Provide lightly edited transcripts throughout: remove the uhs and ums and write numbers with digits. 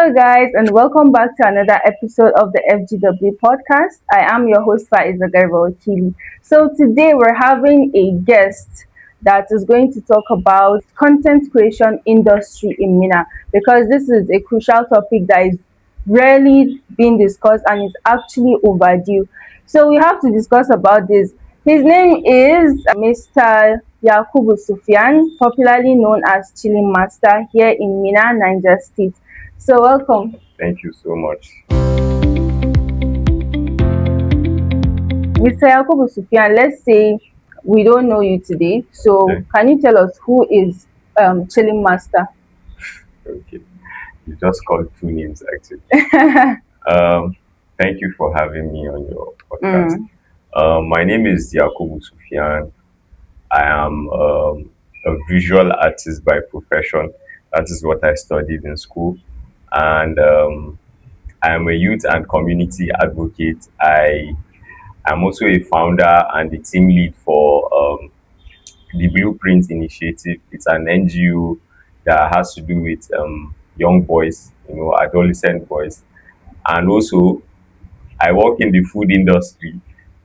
Hello, guys, and welcome back to another episode of the FGW podcast. I am your host, Faiza Garba. So, today we're having a guest that is going to talk about content creation industry in Mina because this is a crucial topic that is rarely being discussed and is actually overdue. So, we have to discuss about this. His name is Mr. Yakubu Sufyan, popularly known as Chillin Master here in Minna, Niger State. So welcome. Thank you so much. Mr. Yakubu Sufyan, let's say we don't know you today. So Okay. can you tell us who is Chilling Master? Okay. You just called two names actually. Um, Thank you for having me on your podcast. My name is Yakubu Sufyan. I am a visual artist by profession. That is what I studied in school. And I am a youth and community advocate. I am also a founder and the team lead for the Blueprint Initiative. It's an NGO that has to do with young boys, adolescent boys. And also, I work in the food industry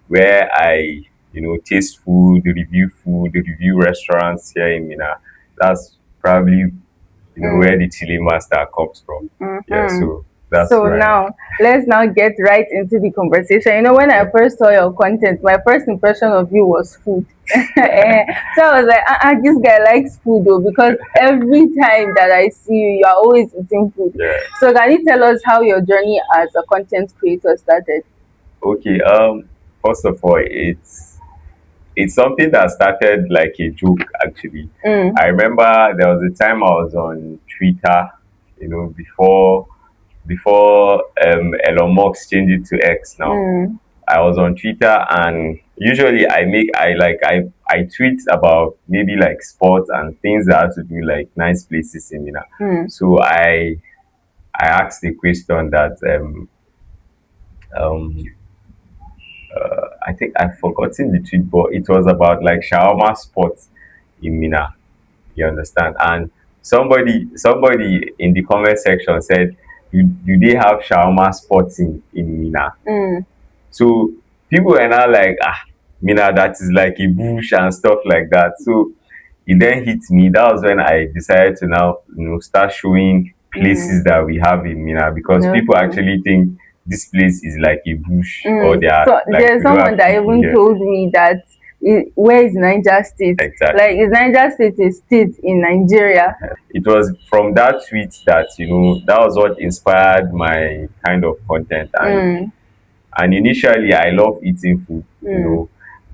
where I, taste food, review restaurants here in Mina. That's probably, where the chili master comes from. Yeah, so that's So right. now let's now get right into the conversation. When I first saw your content, my first impression of you was food. So I was like, this guy likes food though, because every time that I see you, you are always eating food. Yeah. So can you tell us how your journey as a content creator started? Okay. First of all, it's something that started like a joke actually. I remember there was a time I was on Twitter, before Elon Musk changed it to X now. I was on Twitter and usually I tweet about maybe like sports and things that have to do like nice places in Mina. So I asked the question that um I think I've forgotten the tweet, but it was about like shawarma spots in Mina. You understand? And somebody in the comment section said, do they have shawarma spots in Mina? So people were now like, Mina, that is like a bush and stuff like that. So it then hit me. That was when I decided to now, start showing places that we have in Mina because people Okay. actually think this place is like a bush or they are So like there's we don't someone have that people even here. told me that where is Niger State? Exactly. Like, is Niger State a state in Nigeria? It was from that tweet that that was what inspired my kind of content and initially I love eating food,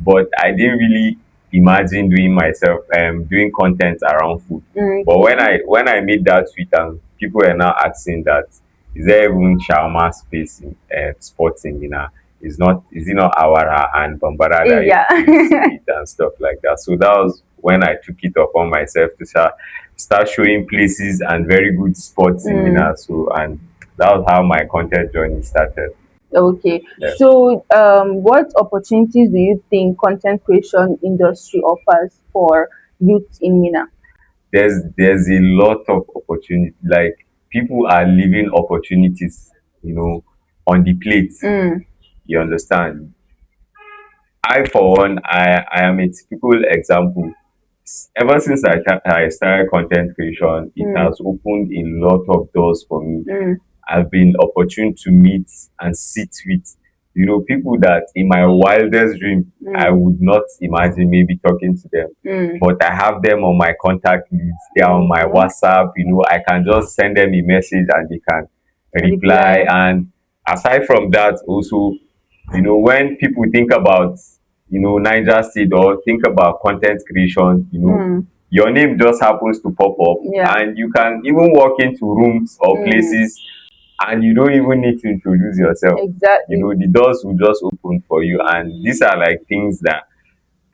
but I didn't really imagine doing content around food. But when I made that tweet and people were now asking that is there even shawarma space in spots in Mina? Is it not Awara and Bambara that Yeah. you eat and stuff like that? So that was when I took it upon myself to start showing places and very good spots in Mina. So and that was how my content journey started. Okay. Yeah. So, what opportunities do you think content creation industry offers for youth in Mina? There's a lot of opportunity. Like people are leaving opportunities, on the plate. You understand? I for one, I am a typical example. Ever since I started content creation, it has opened a lot of doors for me. I've been opportune to meet and sit with, people that in my wildest dream I would not imagine maybe talking to them. But I have them on my contact list. They're on my WhatsApp. I can just send them a message and they can reply. And aside from that, also, when people think about Niger State or think about content creation, your name just happens to pop up, Yeah. and you can even walk into rooms or places and you don't even need to introduce yourself. Exactly. The doors will just open for you, and these are like things that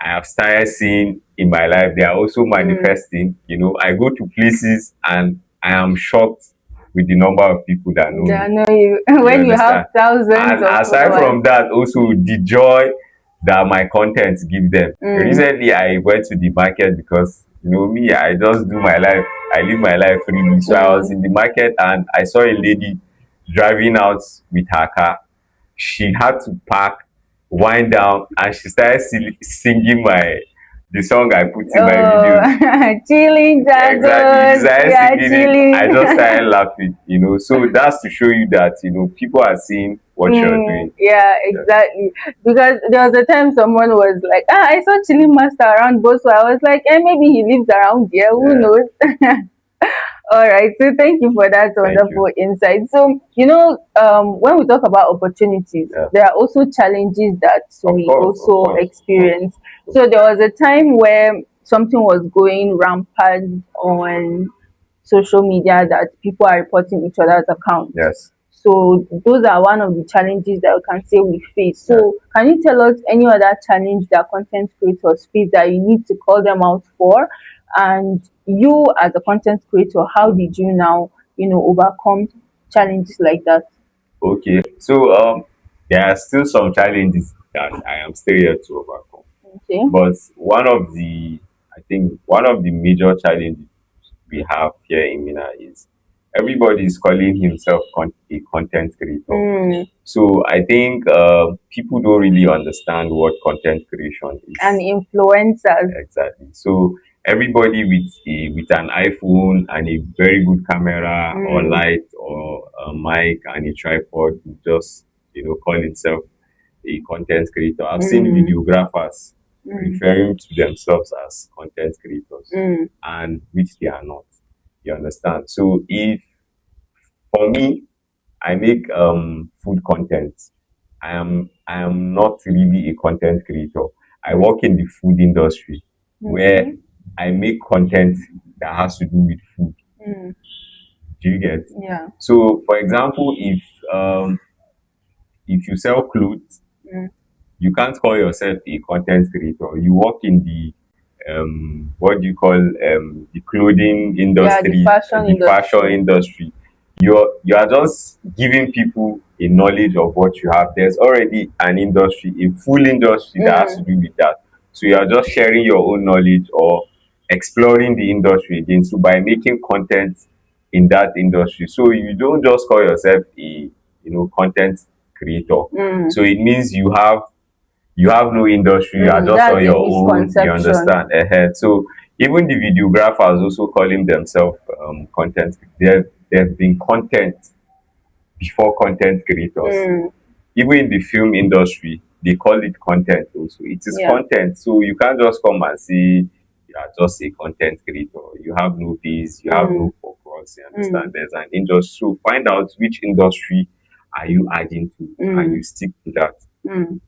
I have started seeing in my life. They are also manifesting. I go to places and I am shocked with the number of people that know Yeah, I me. know you. When you have thousands And of aside followers. from that, also the joy that my content give them. Recently, I went to the market because me, I just do my life. I live my life freely. So I was Mm. in the market and I saw a lady driving out with her car. She had to park, wind down, and she started singing the song I put in my Oh, videos. chilling Exactly. She jagos. started Yeah, singing it. I just chilling. started laughing. So that's to show you that, people are seeing what you're doing. Yeah, Yeah. exactly. Because there was a time someone was like, I saw Chilling Master around Boswa. I was like, maybe he lives around here. Who Yeah. knows? All right. So thank you for that Thank you. wonderful insight. So, when we talk about opportunities, Yeah. there are also challenges that Of we course, of also course, of course. experience. So there was a time where something was going rampant on social media that people are reporting each other's accounts. Yes. So those are one of the challenges that we can say we face. Yeah. So can you tell us any other challenge that content creators face that you need to call them out for? And you as a content creator, how did you now, overcome challenges like that? Okay. So there are still some challenges that I am still here to overcome. Okay. But I think one of the major challenges we have here in Mina is everybody is calling himself a content creator. Mm. So I think people don't really understand what content creation And is. influencers. Exactly. So everybody with an iPhone and a very good camera or Mm. light or a mic and a tripod will just call himself a content creator. I've seen Mm. videographers Mm. referring to themselves as content creators, Mm. and which they are not. You understand? So if for me, I make food content. I am not really a content creator. I Mm. work in the food industry where Okay. I make content that has to do with food. Mm. Do you get? Yeah. So, for example, if you sell clothes, Mm. you can't call yourself a content creator. You work in the what do you call the clothing Yeah, the industry, fashion the fashion industry. industry. You are just giving people a knowledge of what you have. There's already an industry, a full industry that has to Mm. do with that. So you are just sharing your own knowledge or exploring the industry again. So by making content in that industry, so you don't just call yourself a content creator. Mm. So it means you have no industry, you are Mm. just That's on the your own, you misconception. understand ahead. So even the videographers also calling themselves content. They've been content before content creators. Mm. Even in the film industry, they call it content also. It is Yeah. content. So you can't just come and say you are just a content creator. You have no base, you have Mm. no focus, you understand? Mm. There's an industry. So find out which industry are you adding to and Mm. you stick to that. Mm.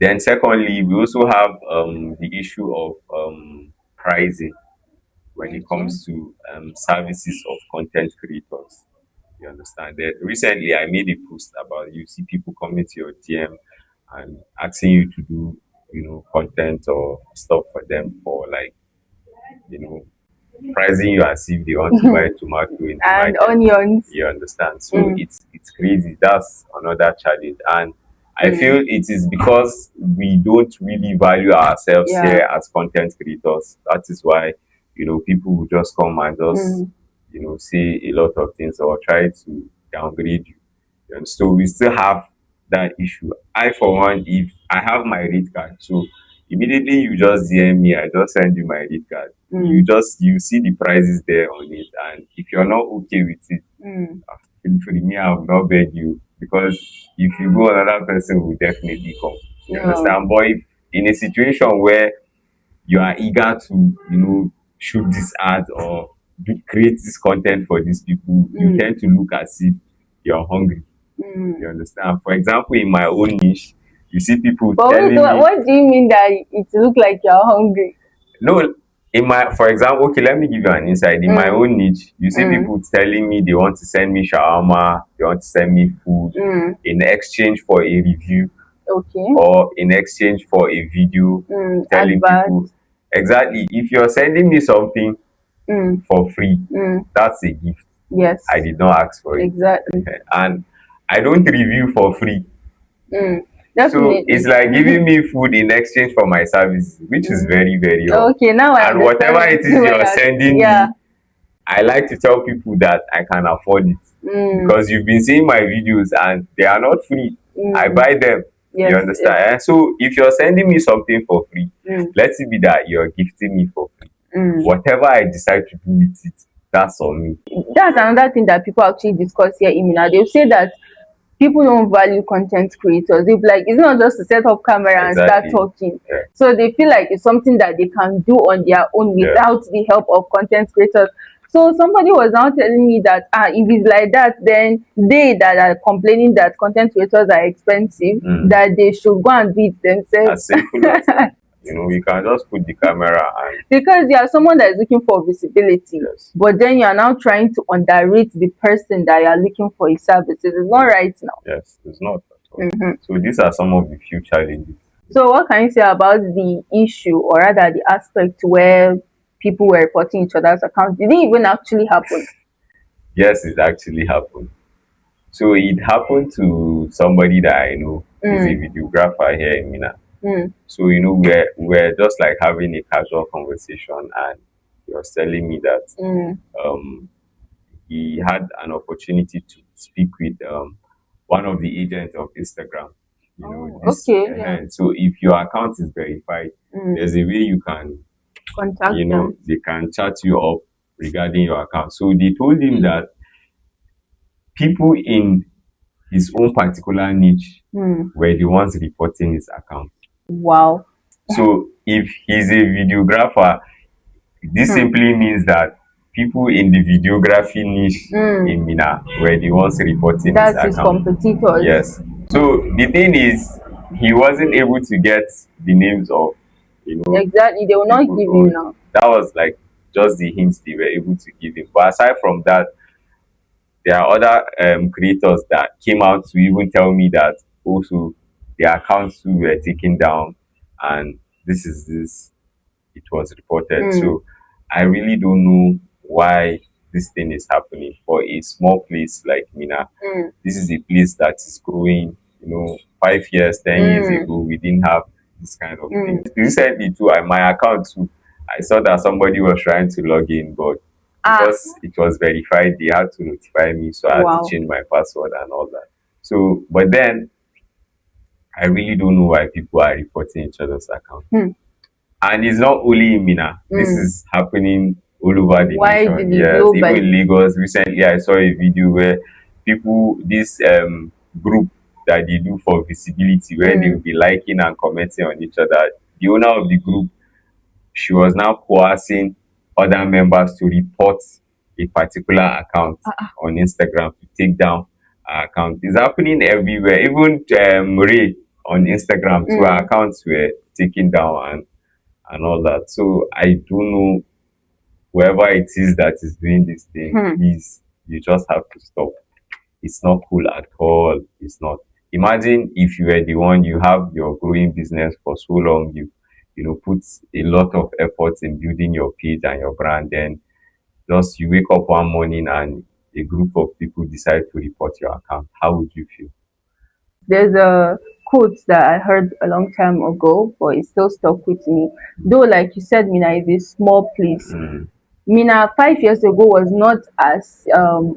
Then secondly, we also have the issue of pricing when it Okay. comes to services of content creators. You understand that recently I made a post about you see people coming to your DM and asking you to do content or stuff for them for like you know pricing you as if they want to buy tomato in the And market. onions. You understand? So Mm. it's crazy. That's another challenge. And I feel Mm. it is because we don't really value ourselves Yeah. here as content creators. That is why, people will just come and just, Mm. say a lot of things or try to downgrade you. And so we still have that issue. I, for one, if I have my rate card, so immediately you just DM me, I just send you my rate card. Mm. You see the prices there on it, and if you're not okay with it, Mm. feel free. Me, I will not beg you because if you go, another person will definitely come. You Yeah. understand? But if in a situation where you are eager to, shoot this ad or create this content for these people, you Mm. tend to look as if you're hungry. Mm. You understand? For example, in my own niche, you see people But wait, telling me, what do you mean that it look like you're hungry? no, for example, okay, let me give you an insight. In my Mm. own niche, you see Mm. people telling me they want to send me shawarma, they want to send me food Mm. in exchange for a review Okay. or in exchange for a video Mm. telling Advert. people exactly if you're sending me something Mm. for free, Mm. that's a gift. I Yes. did not ask for it. Exactly. And I don't review for free. Mm. So it's Definitely. like giving me food in exchange for my services, which is Mm. very, very wrong. Okay, now I And whatever understand it where is you're you're. sending Yeah. me, I like to tell people that I can afford it Mm, because you've been seeing my videos and they are not free. I mm. buy them. You Yes, understand? yes. So if you're sending me something for free, Mm, let it be that you're gifting me for free. mm. Whatever I decide to do with it, that's on me. That's another thing that people actually discuss here in Mina. They'll say that people don't value content creators. They'll be like, it's not just to set up camera and start Exactly. talking. Yeah. So they feel like it's something that they can do on their own Yeah. without the help of content creators. So somebody was now telling me that if it's like that, then they that are complaining that content creators are expensive, that they should go and do it themselves. As simple as that. You can just put the camera and Because you are someone that is looking for visibility, yes, but then you are now trying to underrate the person that you are looking for his services. It's not right now. yes, it's not at all. Mhm. So these are some of the few challenges. So, what can you say about the issue, or rather the aspect where people were reporting each other's accounts? Did it even actually happen? Yes, it actually happened. So it happened to somebody that I know. He's a Mm, videographer here in Mina. mm, So we're just like having a casual conversation, and he was telling me that mm. um he had an opportunity to speak with one of the agents of Instagram. Oh, This okay, yeah. so if your account is verified, Mm. there's a way you can, Contact them. they can chat you up regarding your account. So they told him that people in his own particular niche Mm. were the ones reporting his account. Wow. So if he's a videographer, this Mm. simply means that people in the videography niche Mm. in Mina were the ones reporting his That's his account. competitors. Yes. So the thing is, he wasn't able to get the names of, Exactly. They will not people. give So him now. that was like just the hints they were able to give him. But aside from that, there are other creators that came out to even tell me that also their accounts too were taken down, and this it was reported. Mm. So I really don't know why this thing is happening for a small place like Mina. Mm. This is a place that is growing. 5 years, 10 years Mm. ago, we didn't have this kind of thing. Mm. Recently, too, my account too, I saw that somebody was trying to log in, but Ah, because it was verified, they had to notify me, so I had to wow. change my password and all that. So, but then I really don't know why people are reporting each other's account. Hmm. And it's not only in Mina. This Mm. is happening all over the nation. Widely, Yes, even in globally. Lagos. Recently, I saw a video where people, this group that they do for visibility, where they will Mm. be liking and commenting on each other. The owner of the group, she was now coercing other members to report a particular account on Instagram to take down her account. It's happening everywhere. Even Ray on Instagram, two Mm. accounts were taken down and all that. So I don't know, whoever it is that is doing this thing, Hmm. please, you just have to stop. It's not cool at all. It's not. Imagine if you were the one, you have your growing business for so long, put a lot of effort in building your page and your brand, then just you wake up one morning and a group of people decide to report your account. How would you feel? There's a quote that I heard a long time ago, but it still stuck with me. Though, like you said, Mina is a small place. Mm, Mina 5 years ago was not as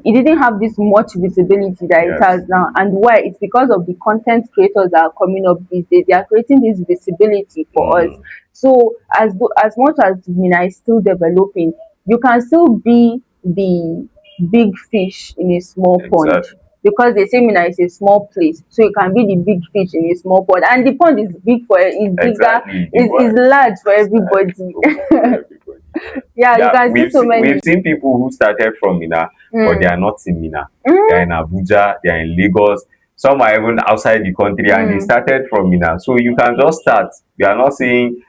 it didn't have this much visibility that it yes. has now. And why? It's because of the content creators that are coming up these days. They are creating this visibility for us. Mm, So as much as Mina is still developing, you can still be the big fish in a small pond. exactly. Because they say Mina is a small place, so you can be the big fish in a small pond, and the pond is big for is bigger, Exactly. is large for It's like everybody. open for everybody. Yeah, you Yeah, can see so we've many. seen people who started from Mina, but they Mm. are not in Mina. They are Mm. in Abuja, they are in Lagos. Some are even outside the country, and they Mm. started from Mina. So you can just start. We are not saying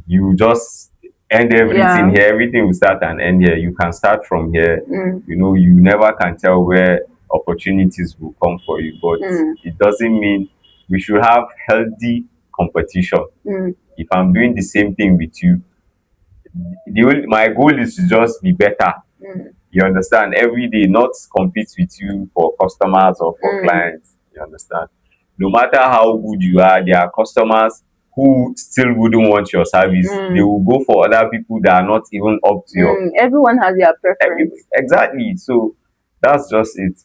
you just end everything Yeah. here. Everything will start and end here. You can start from here. Mm. You never can tell where opportunities will come for you, but Mm. it doesn't mean we should have healthy competition. Mm. If I'm doing the same thing with you, my goal is to just be better. Mm. You understand? Every day, not compete with you for customers or for Mm. clients. You understand? No matter how good you are, there are customers who still wouldn't want your service. They will go for other people that are not even up to your Everyone has their preference. exactly. So that's just it.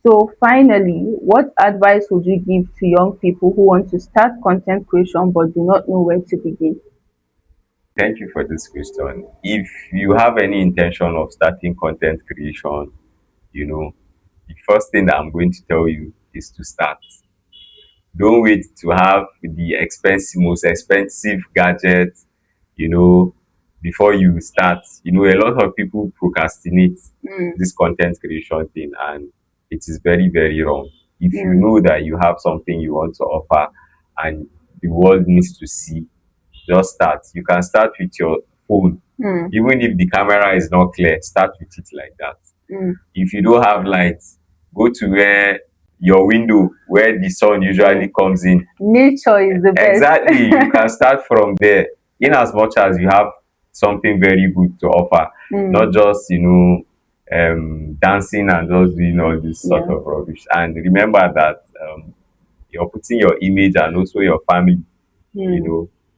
So finally, what advice would you give to young people who want to start content creation but do not know where to begin? Thank you for this question. If you have any intention of starting content creation, you know, the first thing that I'm going to tell you is to start. Don't wait to have the most expensive gadget, you know, before you start. A lot of people procrastinate this content creation thing, and it is very, very wrong. If you know that you have something you want to offer and the world needs to see, just start. You can start with your phone. Even if the camera is not clear, start with it like that. If you don't have lights, go to where your window, where the sun usually comes in. Nature is the best. Exactly. You can start from there. In as much as you have something very good to offer, not just dancing and just doing all this sort of rubbish. And remember that you're putting your image and also your family,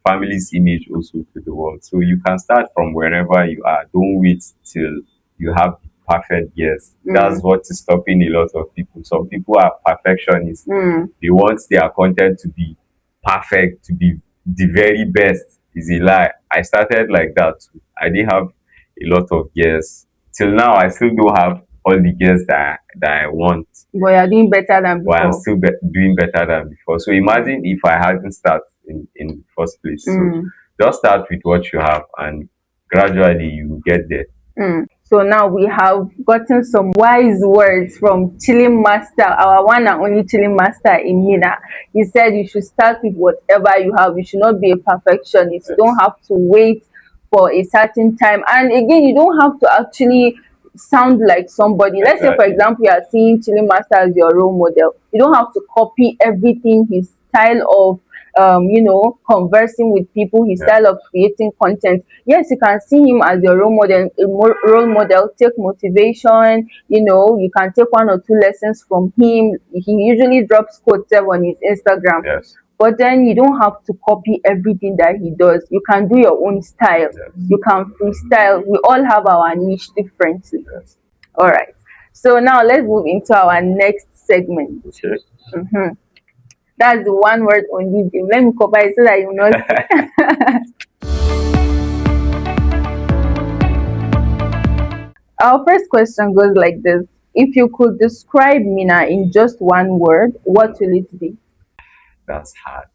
family's image also to the world. So you can start from wherever you are. Don't wait till you have perfect gears. That's what is stopping a lot of people. Some people are perfectionists. They want their content to be perfect, to be the very best. Is a lie. I started like that too. I didn't have a lot of gears. Till now, I still don't have all the gears that I want, But you're doing better than but I'm before. still doing better than before. So imagine if I hadn't started in the first place. So just start with what you have, and gradually you will get there. So now we have gotten some wise words from Chillin Master, our one and only Chillin Master in Minna. He said you should start with whatever you have. You should not be a perfectionist. You don't have to wait for a certain time. And again, you don't have to actually sound like somebody. Let's say, for example, you are seeing Chillin Master as your role model. You don't have to copy everything, his style of conversing with people, his style of creating content. Yes, you can see him as your role model, take motivation, you can take one or two lessons from him. He usually drops quotes on his Instagram. Yes. But then you don't have to copy everything that he does. You can do your own style. You can freestyle. We all have our niche differently. Yes. All right. So now let's move into our next segment. Okay. That's the one word only game. Let me cover it so that you know. Our first question goes like this. If you could describe Mina in just one word, what will it be? That's hard.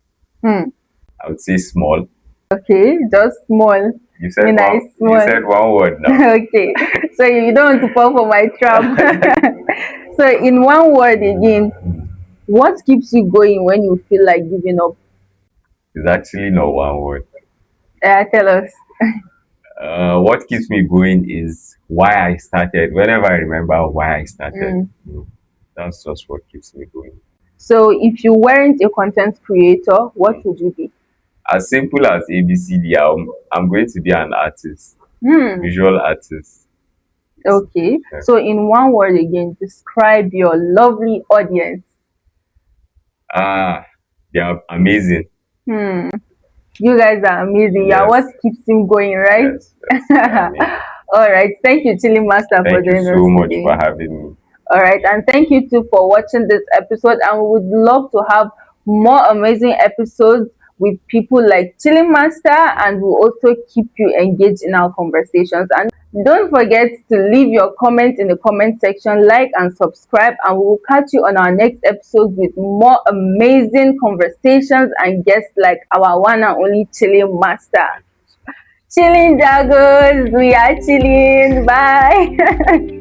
Hmm. I would say small. Okay, just small. You said Mina one. is small. You said one word now. Okay, so you don't want to fall for my trap. So in one word again, what keeps you going when you feel like giving up? It's actually not one word. Tell us. What keeps me going is why I started. Whenever I remember why I started, that's just what keeps me going. So if you weren't a content creator, what would you be? As simple as ABCD, I'm going to be an artist, visual artist. Okay. Yeah. So in one word again, describe your lovely audience. They are amazing. You guys are amazing. Yes. Yeah, what keeps him going, right? Yes, they are amazing. All right. Thank you, Chili Master, for Thank you joining us so much today. for having me. All right, and thank you too for watching this episode. And we would love to have more amazing episodes with people like Chilling Master, and we'll also keep you engaged in our conversations. And don't forget to leave your comments in the comment section, like and subscribe, and we will catch you on our next episode with more amazing conversations and guests like our one and only Chilling Master. Chilling Jagos, we are chilling. Bye.